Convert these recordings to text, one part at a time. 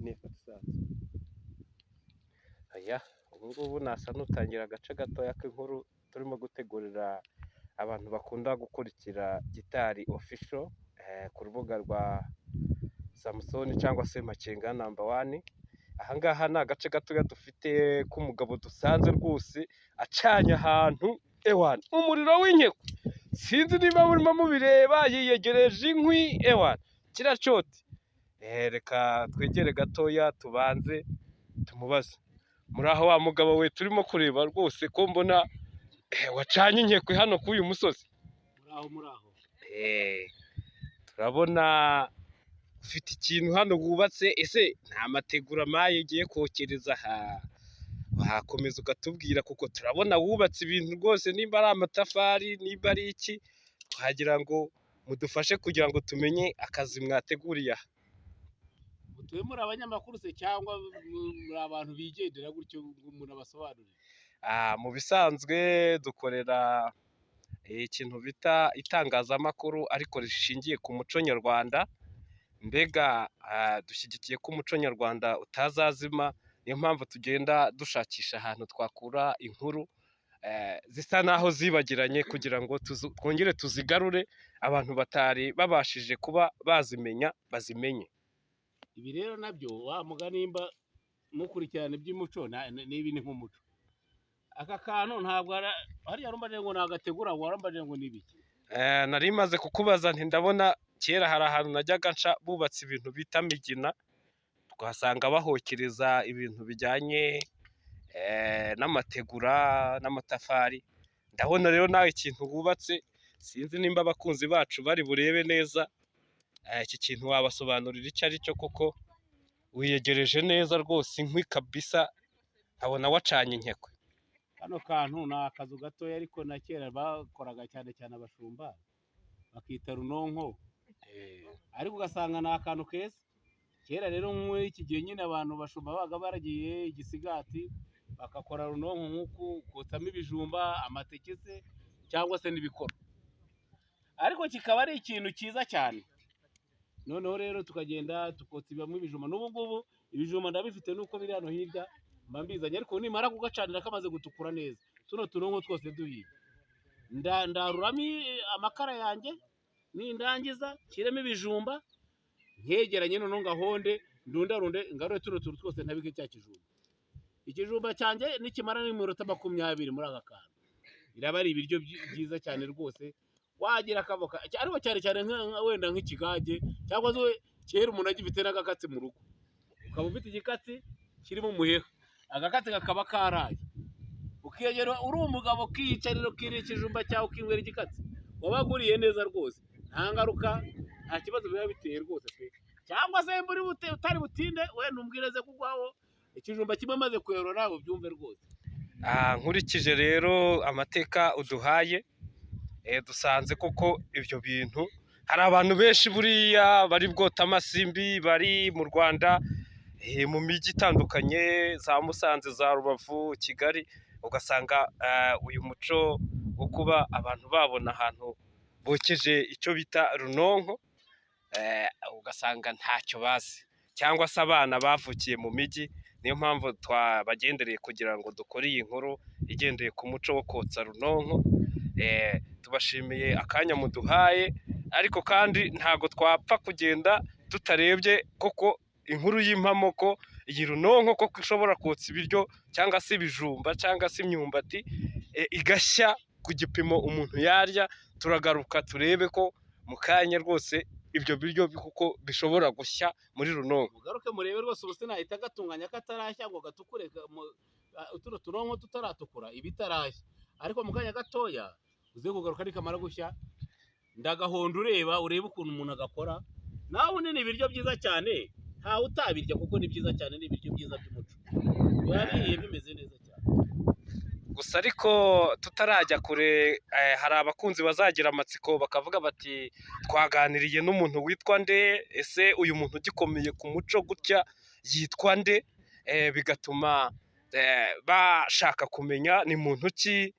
nifata isanzwe. Aya ubu ngubu nasa n'utangira agace gatoya k'inkuru turimo gutegurira abantu bakunda gukurikira Gitari Official ku rubuga rwa Samson cyangwa se Makenga #1. Aha ngaha ni agace gatoya dufite k'umugabo dusanze rwose acanye ahantu ewana umuriro w'inkekwe, sinzi niba murimo mubireba, yiyegereje inkwi ewana kiracyote. Reka twegere gatoya tubanze tumubaze. Muri aho wa mugabo we turimo kureba rwose ko mbona wacanye inkekwe hano kuri uyu musozi. Muraho turabona ufite ikintu hano wubatse, ese nta mategura maye ugiye kokereza aha? Wakomeza ukatubwira kuko turabona wubatse ibintu rwose, nimba ari amatafari nimba ari iki, twagira ngo mudufashe kugira ngo tumenye akazi mwateguriye aha. mutuye muri abanyamakuru se cyangwa muri abantu bigendera gutyo umuntu abasobanurira? Mu bisanzwe dukorera ikintu bita itangazamakuru ariko rishingiye ku muco nyarwanda. Mbega dushyigikiye ko umuco nyarwanda utazazima, niyo mpamvu tugenda dushakisha ahantu twakura inkuru zisa naho zibagiranye kugira ngo twongere tuzigarure, abantu batari babashije kuba bazimenya bazimenye. Ibi rero nabyo wa mugani nimba mukurikirana iby'umuco n'ibi ni nk'umuco. Aka kantu ntabwo hariya rumbaje ngo nagategura, warambaje ngo nibiki? Nari maze kukubaza nti ndabona kera hari ahantu najyaga nca bubatse ibintu bita migina, twasanga bahokereza ibintu bijyanye n'amategura n'amatafari. Ndabona rero nawe ikintu wubatse, sinzi nimba abakunzi bacu bari burebe neza iki kintu wabasobanurira icyo ari cyo, kuko wiyegereje neza rwose inkwi kabisa, nkabona wacanye inkekwe. Kano kantu ni akazu gatoya ariko na kera bakoraga cyane cyane abashumba bakita runonko, ariko ugasanga ni akantu keza. Kera rero muri iki gihe nyine abantu bashumba babaga baragiye igisigati bagakora runonko nk'uku, kotsamo ibijumba, amateke se cyangwa se n'ibikoro, ariko kikaba ari ikintu cyiza cyane. Noneho rero tukagenda tukotsa ibamo ibijumba. N'ubu ngubu ibijumba ndabifite nuko biri hano hirya mba mbizanye, ariko nimara kugacanira kamaze gutukura neza, tuno tunonko twose duhiye, ndaruramo amakara yanjye, nindangiza nshyiremo ibijumba, nkegeranye noneho ngahonde ndundarunde ngarure tuno tuntu twose ntabike cya kijumba. Ikijumba cyanjye nikimara n'iminota 20 muri aka kantu, biraba ari ibiryo byiza cyane rwose. Wagira akavoka ariko cyane cyane wenda nk'ikigage, cyangwa se kera umuntu agifite n'agakatsi mu rugo, ukaba ufite igikatsi kirimo umuheha, agakatsi kakaba karaye, ukiyegera uri umugabo ukiyicarira ukiriye ikijumba cyawe ukinywera igikatsi, wabaguriye neza rwose, nta ngaruka nta kibazo biba biteye rwose pe. Cyangwa se muri utari butinde wenda umbwireze kugwaho ikijumba kimwe maze kuyarora nawe ubyumve rwose. Nkurikije rero amateka uduhaye, dusanze koko ibyo bintu hari abantu benshi buriya bari bwota amasimbi, bari mu Rwanda mu mijyi itandukanye, za Musanze, za Rubavu, Kigali, ugasanga uyu muco wo kuba abantu babona ahantu bokeje icyo bita runonko, ugasanga ntacyo bazi, cyangwa se abana bavukiye mu mijyi. Niyo mpamvu twabagendereye kugira ngo dukore iyi nkuru igendeye ku muco wo kotsa runonko. Tubashimiye akanya muduhaye, ariko kandi ntago twapfa kugenda tutarebye koko inkuru y'impamo ko iyi runonko koko ishobora kotsa ibiryo cyangwa se ibijumba cyangwa se imyumbati igashya ku gipimo umuntu yarya. Turagaruka turebe ko mu kanya rwose ibyo biryo kuko bishobora gushya muri runonko. Mugaruke murebe rwose, ubu sinahita gatunganya katarashya ngo gatukure utuno turonko tutaratukura ibitarashya, ariko mu kanya gatoya uze kugaruka nikamara gushya ndagahonda urebe ukuntu umuntu agakora. Nawe unini ibiryo byiza cyane, ntawe utabirya kuko ni byiza cyane, ni ibiryo byiza by'umuco, biba bimeze neza cyane. Gusa ariko tutarajya kure, hari abakunzi bazagira amatsiko bakavuga bati twaganiriye n'umuntu witwa nde, ese uyu muntu ugikomeye ku muco gutya yitwa nde? Bigatuma bashaka kumenya ni muntu ki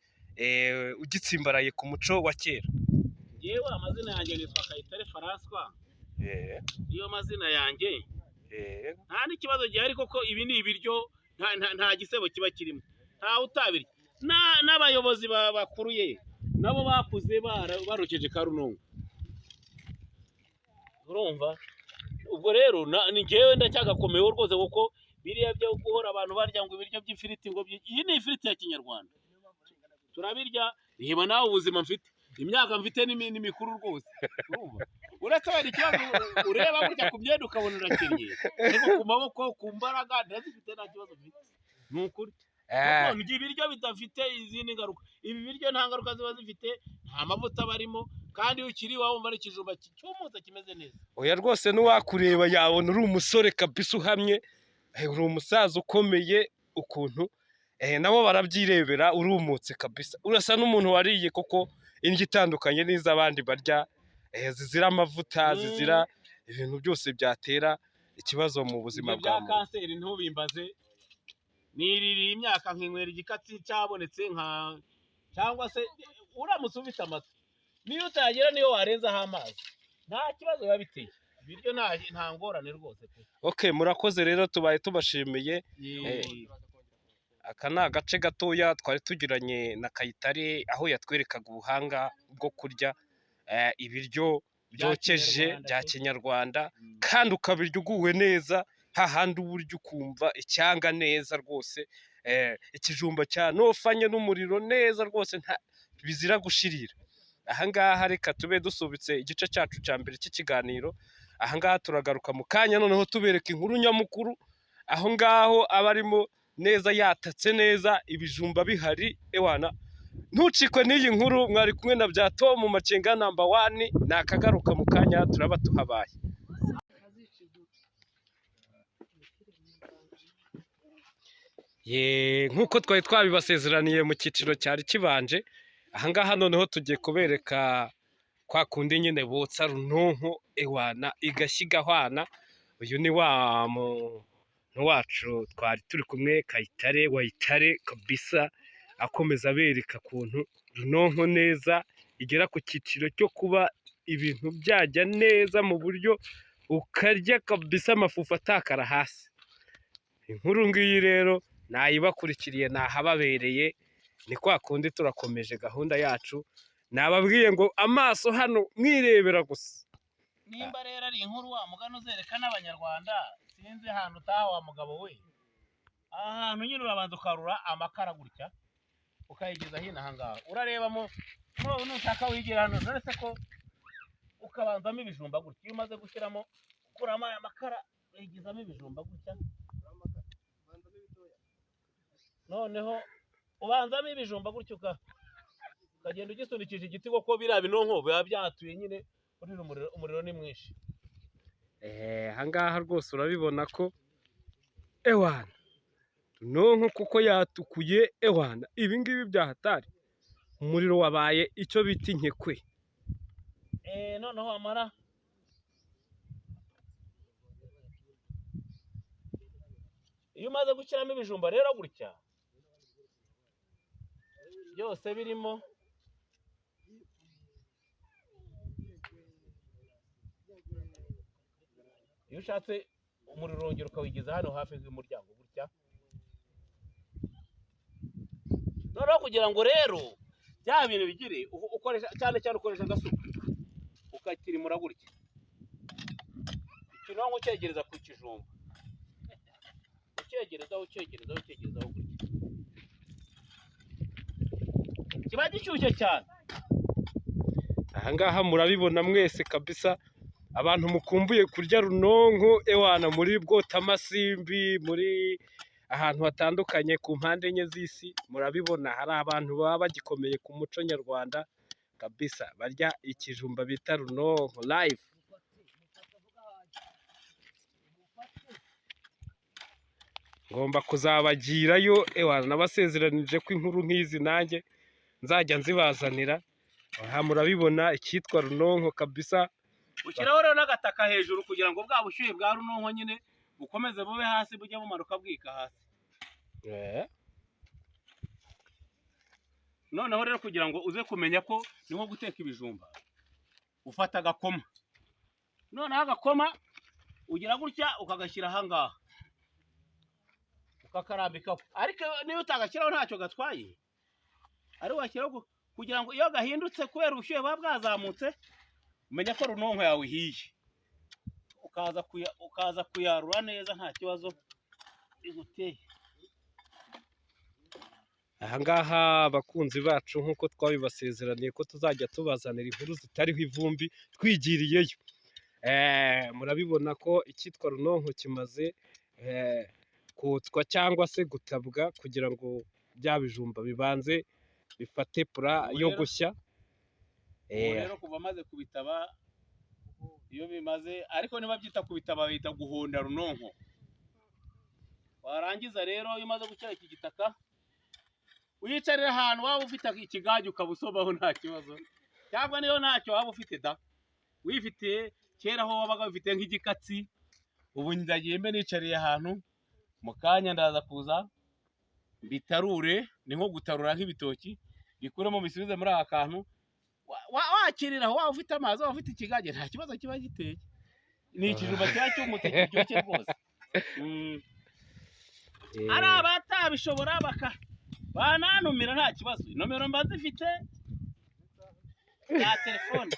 ugitsimbaraye ku muco wa kera. Yewe amazina yanjye nitwa Kayitare François, niyo mazina yanjye, nta n'ikibazo kibazo gihari koko ibi ni ibiryo nta gisebo kiba kirimo ntawe utabirya n'abayobozi bakuruye nabo bakuze barokeje Karunonko urumva ubwo rero ni njyewe ndacyagakomeyeho rwose kuko biriya byo guhora abantu barya ngo ibiryo by'ifiriti ngo iyi ni ifiriti ya kinyarwanda turabirya reba nawe ubuzima mfite imyaka mfite ni mikuru rwose urumva uretse wenda ikibazo ureba burya ku myenda ukabona urakennye ariko ku maboko ku mbaraga ndazifite nta kibazo mfite ni ukuri ibiryo bidafite izindi ngaruka ibi biryo nta ngaruka ziba zifite nta mavuta barimo kandi iyo ukiri wumva ari ikijumba cyumutse kimeze neza oya rwose n'uwakureba yabona uri umusore kabisa uhamye uri umusaza ukomeye ukuntu nabo barabyirebera urumutse kabisa urasa n'umuntu wariye koko indyo itandukanye n'iz'abandi barya zizira amavuta zizira ibintu byose byatera ikibazo mu buzima bwa muntu kanseri ntubimbaze niririye imyaka nkinywera igikatsi cyabonetse cyangwa se uramutse ufite amata niyo utagera niyo warenzaho amazi nta kibazo biba biteye ibiryo nta ngorane rwose okay murakoze rero tubaye tubashimiye aka ni agace gatoya twari tugiranye na Kayitare aho yatwerekaga ubuhanga bwo kurya ibiryo byokeje bya kinyarwanda kandi ukabirya uguwe neza hahandi uburyo ukumva icyanga neza rwose ikijumba cya nofanye n'umuriro neza rwose bizira gushirira ahangaha reka tube dusubitse igice cyacu cya mbere cy'ikiganiro ahangaha turagaruka mu kanya noneho tubereka inkuru nyamukuru aho ngaho abarimo neza yatatse neza ibijumba bihari ewana ntucikwe n'iyi nkuru mwari kumwe na bya Tom Macenga number 1 nakagaruka mu kanya turaba tuhabaye nkuko twari twabibasezeraniye mu cyiciro cyari kibanje ahangaha noneho tugiye kubereka kwa kundi nyine botsa runonko ewana igashyiga hwana uyu ni wa muntu wacu twari turi kumwe Kayitare wayitare kabisa akomeza abereka kuntu runonko neza igera ku cyiciro cyo kuba ibintu byajya neza mu buryo ukarya kabisa amafufu atakara hasi inkuru ngiyi rero nayibakurikiriye nahababereye ni kwa kundi turakomeje gahunda yacu nababwiye ngo amaso hano mwirebera gusa nimba rero ari inkuru wa mugano uzereka n'abanyarwanda sinzi ahantu utaha wa mugabo we ahantu nyine urabanza ukarura amakara gutya ukayigeza hino ahangaha urarebamo nushaka wigira hano uretse ko ukabanzamo ibijumba gutya iyo umaze gushyiramo ukuramo aya makara uyigezamo ibijumba gutya noneho ubanzamo ibijumba gutyo ukagenda ugisunikije igiti kuko biriya binonko biba byatuye nyine umuriro ni mwinshi ahangaha rwose urabibona ko ewana runonko kuko yatukuye ewana ibi ngibi byahatari umuriro wabaye icyo bita inkekwe noneho wamara iyo umaze gushyiramo ibijumba rero gutya byose birimo iyo ushatse umuriro urongera ukawigeza hano hafi y'umuryango gutya noneho kugira ngo rero bya bintu bigire ukoresha cyane ukoresha agasuka ukakirimura gutya ikinonko ucyegereza ku kijumba ucyegerezaho gutya kiba gishyushye cyane ahangaha murabibona mwese kabisa abantu mukumbuye kurya runonko ewana muri bwotamasimbi muri ahantu hatandukanye ku mpande enye z'isi murabibona hari abantu baba bagikomeye ku muco nyarwanda kabisa barya ikijumba bita runonko live ngomba kuzabagirayo ewana nabasezeranije ko inkuru nk'izi nanjye nzajya nzibazanira aha murabibona icyitwa runonko kabisa ushyiraho rero n'agataka hejuru kugira ngo bwa bushyuhe bwa runonko nyine bukomeze bube hasi bujya bumanuka bwika hasi noneho rero kugira ngo uze kumenya ko ni nko guteka ibijumba ufata agakoma noneho agakoma ugira gutya ukagashyira ahangaha ukakarambikaho, ariko niyo utagashyiraho ntacyo gatwaye, ari washyiraho kugira ngo iyo gahindutse kubera ubushyuhe buba bwazamutse umenya ko runonko yawe ihiye, ukaza kuyarura neza nta kibazo iguteye. ahangaha abakunzi bacu nk'uko twabibasezeraniye ko tuzajya tubazanira inkuru zitariho ivumbi twigiriyeyo. Murabibona ko icyitwa runonko kimaze kotswa cyangwa se gutabwa kugira ngo bya bijumba bibanze bifate pura yo gushya. Rero kuva amaze kubitaba, iyo bimaze, ariko niba byita kubitaba bita guhonda runonko. Warangiza rero iyo umaze gucya iki gitaka wiyicarira ahantu waba ufite ikigage ukabusomaho nta kibazo, cyangwa niyo ntacyo waba ufite da wifitiye, kera aho wabaga ufite nk'igikatsi, ubu ndagiye mbe nicariye ahantu mu kanya ndaza kuza bitarure, ni nko gutarura nk'ibitoki bikuremo bisubize muri aka kantu, wakirira aho waba ufite amazi, waba ufite ikigage nta kibazo kiba giteye, ni ikijumba kiba cyumutse kiryoshye rwose. Ari abatabishobora bananumira nta kibazo, nomero mba zifite ya telefone.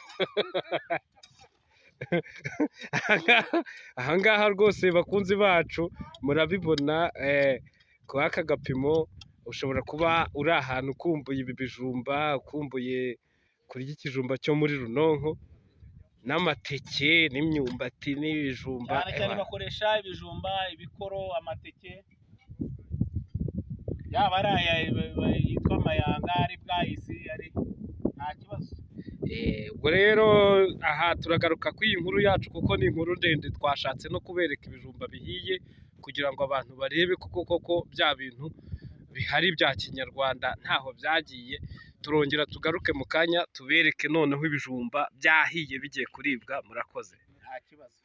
Ahangaha rwose bakunzi bacu murabibona, kwa aka gapimo ushobora kuba uri ahantu ukumbuye ibi bijumba, ukumbuye kurya ikijumba cyo muri runonko n'amateke n'imyumbati n'ibijumba. Cyane cyane bakoresha ibijumba, ibikoro, amateke, yaba ari aya yitwa amayanga, ari bwayisi, ari nta kibazo. Ubwo rero aha turagaruka ku iyi nkuru yacu kuko ni inkuru ndende, twashatse no kubereka ibijumba bihiye kugira ngo abantu barebe koko bya bintu bihari bya kinyarwanda ntaho byagiye. Turongera tugaruke mu kanya tubereke noneho ibijumba byahiye bigiye kuribwa. Murakoze. Nta kibazo.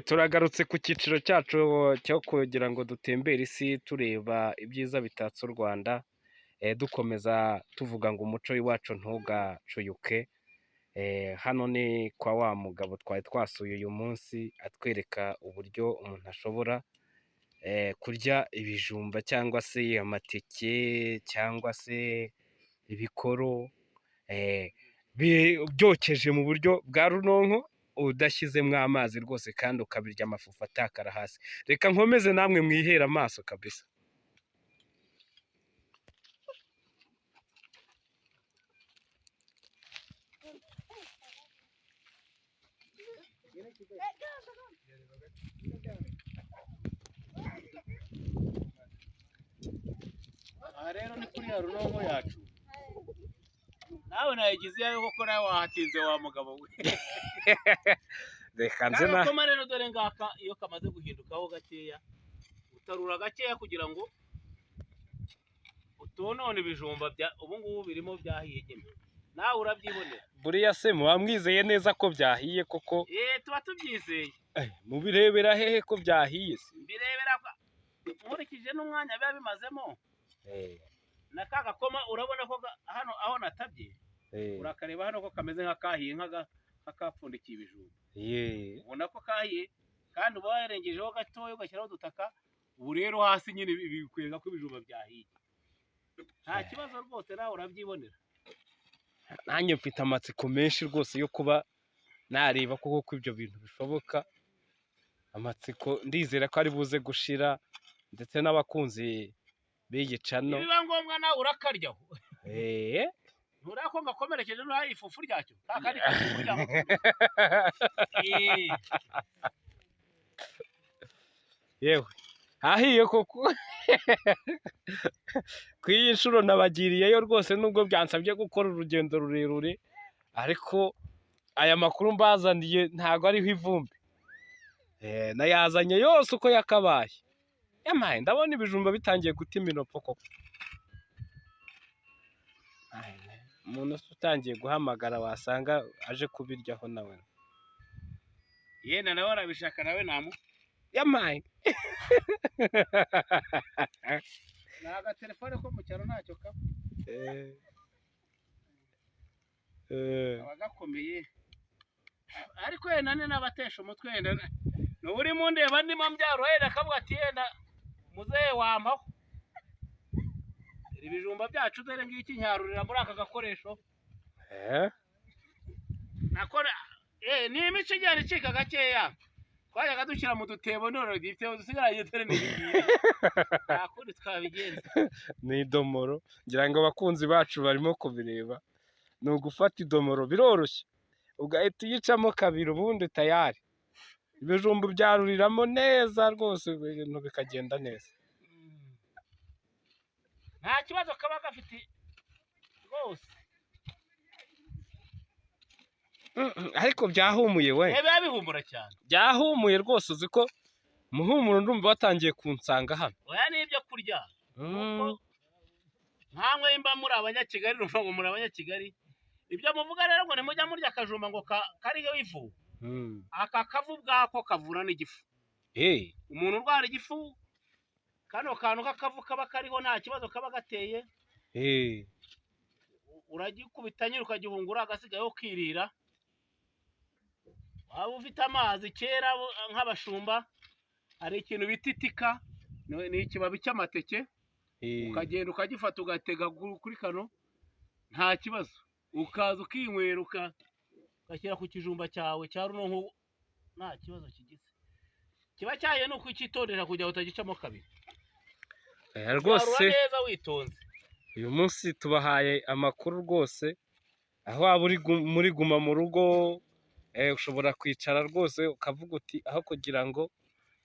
Turagarutse ku cyiciro cyacu cyo kugira ngo dutembere isi tureba ibyiza bitatse u Rwanda, dukomeza tuvuga ngo umuco w'iwacu ntugacuyuke. Hano ni kwa wa mugabo twari twasuye uyu munsi, atwereka uburyo umuntu ashobora kurya ibijumba cyangwa se amateke cyangwa se ibikoro byokeje mu buryo bwa runonko, udashyizemo amazi rwose, kandi ukabirya amafufu atakara hasi. Reka nkomeze namwe mwihera amaso kabisa. Aha rero ni kuri ya runonko yacu, nawe nayigize iyawe kuko nawe wahatinze wa mugabo we. Reka nze na kama rero dore ngaka iyo kamaze guhindukaho gakeya, utarura gakeya kugira ngo utonone ibijumba ubu ngubu birimo byahiye nyine, nawe urabyibonera. buriya se muba mwizeye neza ko byahiye koko? Tuba tubyizeye. Mubirebera hehe ko byahiye se? Mbirebera nkurikije n'umwanya biba bimazemo, na ka gakoma urabona ko hano aho natabye, urakareba hano ko kameze nk'akahiye, nk'akapfundikiye ibijumba. Ubona ko kahiye, kandi uba warengejeho gatoya ugashyiraho udutaka, ubu rero hasi nyine bikwereka ko ibijumba byahiye. Nta kibazo rwose, nawe urabyibonera. Nanjye mfite amatsiko menshi rwose yo kuba nareba koko ko ibyo bintu bishoboka. Amatsiko ndizera ko ari buze gushira, ndetse n'abakunzi b'iyi cano. Nibiba ngombwa nawe urakaryaho. Nturako ngakomerekeje n'aho ifufu ryacyo. Kakandi ifufu ryacyo. Yewe hahiye koko. Ku iyi nshuro nabagiriyeyo rwose, nubwo byansabye gukora urugendo rurerure, ariko aya makuru mbazaniye ntago ariho ivumbi. Nayazanye yose uko yakabaye. Yamaye ndabona ibijumba bitangiye gutima inopfo koko. Umuntu utangiye guhamagara wasanga aje kubiryaho nawe. Yenda nawe arabishaka nawe namu. Yamaye. Naga telefone ko mu cyaro ntacyo kaba. Abagakomeye. Ariko yenda n'abatesha umutwe yenda. N'uri mu ndeba ndimo mbyaro yenda akavuga ati yenda muzehe wampaho ibijumba byacu dore ngiki nyarurira muri aka gakoresho nakora ni imico igenda icika gakeya twajyaga dushyira mu dutebo none ibitebo dusigaranye dore n'ibigiye nta kundi twabigenza ni idomoro ngira ngo abakunzi bacu barimo kubireba ni ugufata idomoro biroroshye ugahita uyicamo kabiri ubundi tayari ibijumba byaruriramo neza rwose ibintu bikagenda neza nta kibazo kaba gafite rwose ariko byahumuye we biba bihumura cyane byahumuye rwose uzi ko umuhumuro ndumva watangiye kunsanga hano oya ni ibyo kurya nkamwe mba muri abanyakigali numva ngo muri abanyakigali ibyo muvuga rero ngo nimujya murya akajumba ngo kariho ivu aka kavu bwako kavura n'igifu umuntu urwara igifu kano kantu k'akavu kaba kariho nta kibazo kaba gateye uragikubita nyine ukagihungura agasigaye ukirira waba ufite amazi kera nk'abashumba hari ikintu bita itika ni ikibabi cy'amateke ukagenda ukagifata ugatega kuri kano nta kibazo ukaza ukinywera ugashyira ku kijumba cyawe cya runonko nta kibazo kigize kiba cyahiye ni ukukitondera kugira ngo utagicamo kabiri rwose neza witonze uyu munsi tubahaye amakuru rwose aho waba uri muri guma mu rugo ushobora kwicara rwose ukavuga uti aho kugira ngo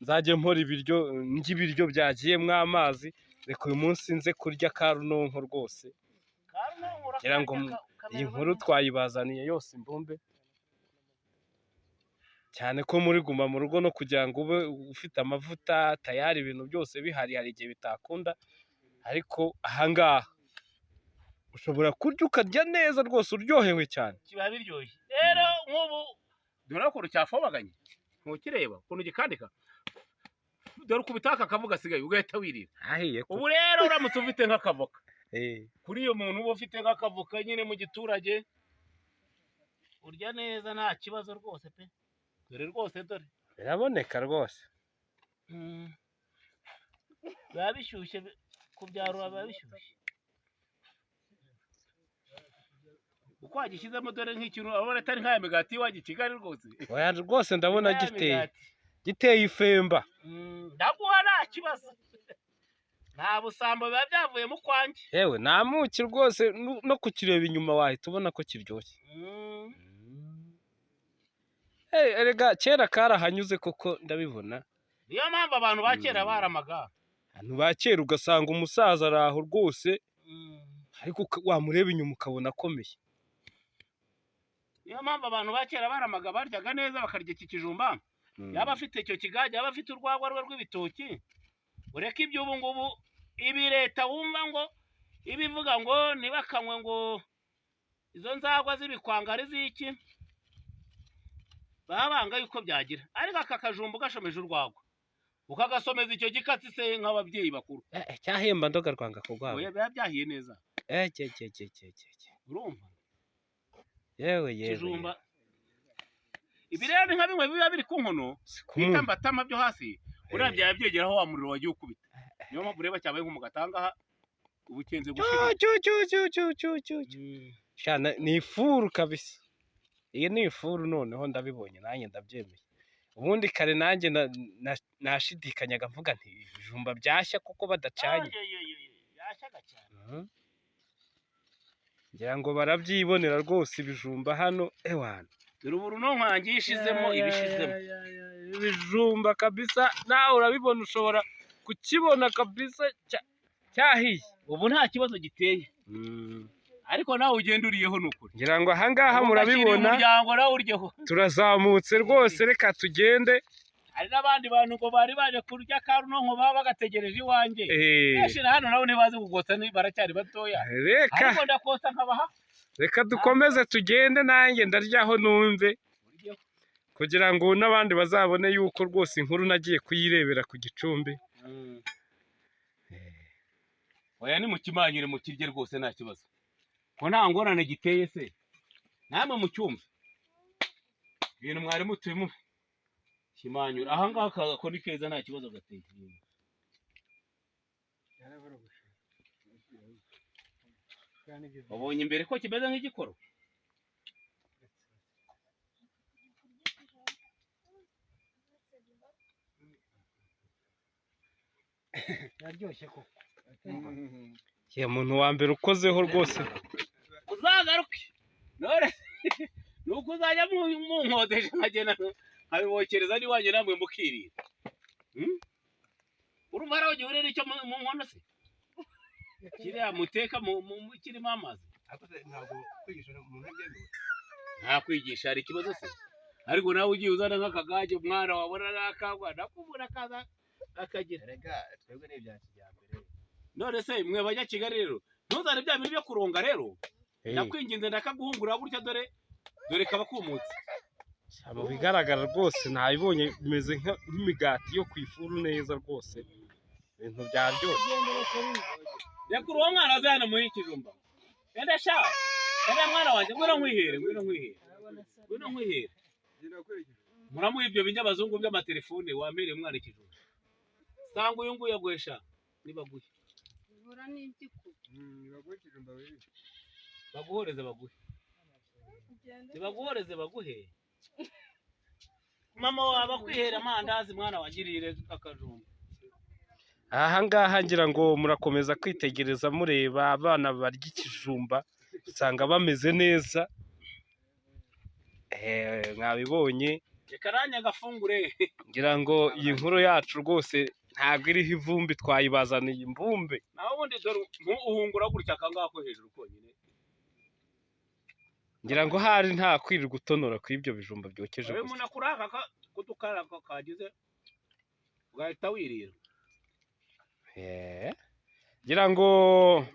nzajye mpora ibiryo byagiyemo amazi reka uyu munsi nze kurya ka runonko rwose kugira ngo iyi nkuru twayibazaniye yose imbumbe cyane ko muri guma mu rugo no kugira ngo ube ufite amavuta tayari ibintu byose bihari hari igihe bitakunda ariko ahangaha ushobora kurya ukarya neza rwose uryohewe cyane kiba biryoshye rero nk'ubu dore ukuntu cyafobaganye ntukireba ukuntu gikandika dore ukubita aka kavu gasigaye ugahita wirira ubu rero uramutse ufite nk'akavoka kuri iyo muntu uba ufite nk'akavoka nyine mu giturage urya neza nta kibazo rwose pe dore rwose dore biraboneka rwose biba bishyushye kubyarura biba bishyushye uko wagishyizemo dore nk'ikintu urabona atari nk'aya migati iwanjye i Kigali rwose rwose ndabona giteye ifemba ndaguha nta kibazo nta busambo biba byavuye mu kwanjye yewe nta muki rwose no kukireba inyuma wahita ubona ko kiryoshye erega kera karahanyuze koko ndabibona niyo mpamvu abantu ba kera baramaga abantu ba kera ugasanga umusaza ari aho rwose ariko wamureba inyuma ukabona akomeye niyo mpamvu abantu ba kera baramaga baryaga neza bakarya iki kijumba yaba afite icyo kigage yaba afite urwagwa rwe rw'ibitoki ureke iby'ubu ngubu ibi leta wumva ngo ibivuga ngo ntibakanywe ngo izo nzagwa z'ibikwangari z'iki baba banga yuko byagira ariko aka kajumba ugashomeje urwagwa ukagasomeza icyo gikatsi se nk'ababyeyi bakuru cyahemba ndoga rwanga kurwagwa biba byahiye neza urumva yewe kijumba ibi rero ni nka bimwe biba biri ku nkono bitambatama byo hasi uriya byaba byegera aho wa muriro wagiye ukubita niyo mpamvu ureba cyabaye nko mu gatangaha uba ukenze gushira ni ifuru kabisa iyi ni ifuru noneho ndabibonye nanjye ndabyemeye ubundi kare nanjye nashidikanyaga mvuga nti ibijumba byashya kuko badacanye byashyaga cyane ngira ngo barabyibonera rwose ibijumba hano ewana dore ubu runonko yanjye yishizemo ibishizemo ibijumba kabisa nawe urabibona ushobora kukibona kabisa cyahiye ubu nta kibazo giteye ariko nawe ugenda uriyeho nukuri ngira ngo ahangaha murabibona umuryango nawe uryeho turazamutse rwose reka tugende hari n'abandi bantu ngo bari baje kurya ka runonko baba bagategereje iwanjye benshi na hano nabo ntibazi kugotsa baracyari batoya ariko ndakotsa nkabaha reka dukomeze tugende nanjye ndaryaho numve kugira ngo n'abandi bazabone yuko rwose inkuru nagiye kuyirebera ku Gicumbi oya ni mu kimanyure mu kirye rwose nta kibazo ko nta ngorane giteye se namwe mu cyumba ibintu mwari mutuyemo kimanyure ahangaha ko ni keza nta kibazo gateye wabonye imbere ko kimeze nk'igikoro yaryoshye koko ye muntu wa mbere ukozeho rwose uzagaruke none nuko uzajya munkodesha nkagenda nkabibokereza n'iwanjye namwe mukirira urumva hariho gihurira n'icyo mu nkono se kiriya muteka kirimo amazi nta kwigisha hari ikibazo se ariko nawe ugiye uzana nk'akagage umwana wabona n'akagwa nakubura akaza akagira twebwe ni ibya kijyambere none se mwe bajya Kigali rero ntuzane bya bintu byo kuronga rero ndakwinginze ndakaguhungura gutya dore kaba kumutse mu bigaragara rwose ntabibonye bimeze nk'imigati yo ku ifuru neza rwose ibintu byaryoshye reka uwo mwana aze hano muri Kijumba enda sha enda mwana wanjye ngwino nkwihere muramuha ibyo binyabazungu by'amatelefone wampereye umwana Kijumba sanga uyu nguyu yaguhesha nibaguhe baguhoreze baguhe mama wawe akwihera amandazi mwana wagirire akajumba aha ngaha ngira ngo murakomeza kwitegereza mureba abana barya ikijumba usanga bameze neza mwabibonye reka nanjye agafungure ngira ngo iyi nkuru yacu rwose ntabwo iriho ivumbi twayibazaniye imbumbe naho ubundi dore uhungura gutya akangaka ko hejuru konyine ngira ngo hari nta kwirirwa utonora ku ibyo bijumba byokeje gusa umuntu akura aka kutukara kagize ugahita wirira ngira ngo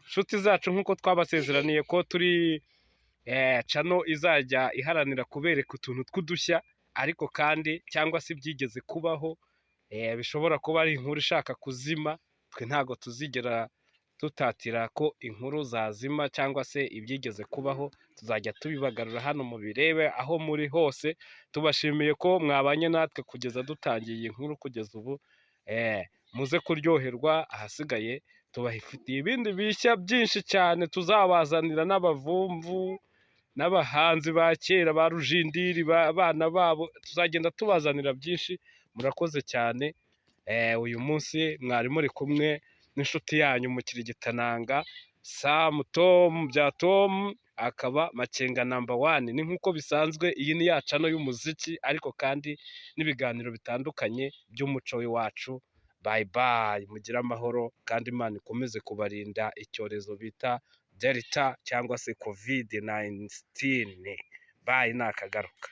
nshuti zacu nk'uko twabasezeraniye ko turi cano izajya iharanira kubereka utuntu tw'udushya ariko kandi cyangwa se ibyigeze kubaho bishobora kuba ari inkuru ishaka kuzima twe ntabwo tuzigera tutatira ko inkuru zazima cyangwa se ibyigeze kubaho tuzajya tubibagarura hano mu birebe aho muri hose tubashimiye ko mwabanye natwe kugeza dutangiye iyi nkuru kugeza ubu muze kuryoherwa ahasigaye tubafitiye ibindi bishya byinshi cyane tuzabazanira n'abavumvu n'abahanzi ba kera ba Rujindiri abana babo tuzagenda tubazanira byinshi murakoze cyane uyu munsi mwari muri kumwe n'inshuti yanyu Mukirigitananga Sam Tom bya Tom akaba Makenga #1 ni nk'uko bisanzwe iyi ni ya cano y'umuziki ariko kandi n'ibiganiro bitandukanye by'umuco w'iwacu bye bye mugire amahoro kandi Imana ikomeze kubarinda icyorezo bita Delta cyangwa se COVID-19 bye nakagaruka